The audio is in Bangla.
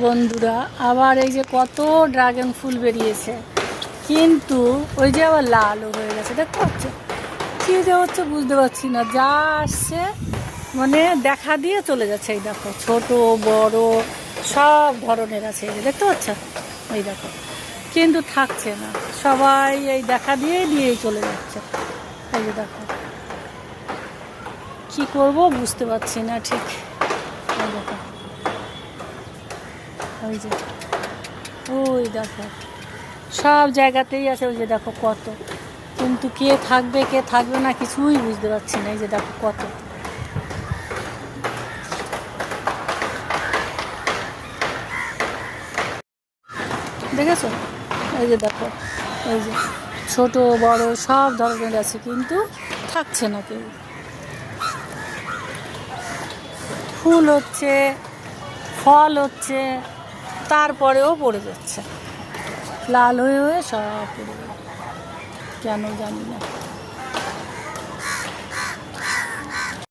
বন্ধুরা, আবার এই যে কত ড্রাগন ফুল বেরিয়েছে, কিন্তু ওই যে আবার লালও হয়ে গেছে। দেখতে পাচ্ছ কী যে হচ্ছে বুঝতে পারছি না। যা আসছে মানে দেখা দিয়ে চলে যাচ্ছে। এই দেখো ছোট বড় সব ধরনের আছে, এই যে দেখতে পাচ্ছ, এই দেখো, কিন্তু থাকছে না। সবাই এই দেখা দিয়েই চলে যাচ্ছে। এই যে দেখো, কী করবো বুঝতে পারছি না ঠিক। এই দেখো, ওই যে ওই দেখো সব জায়গাতেই আছে। ওই যে দেখো কত, কিন্তু কে থাকবে কে থাকবে না কিছুই বুঝতে পারছি না। এই যে দেখো কত, দেখেছো? এই যে দেখো, এই যে ছোট বড় সব ধরনের আছে, কিন্তু থাকছে না কেউ। ফুল হচ্ছে, ফল হচ্ছে, তারপরেও পড়ে যাচ্ছে, লাল হয়ে হয়ে সব পড়ে যাচ্ছে, কেন জানি না।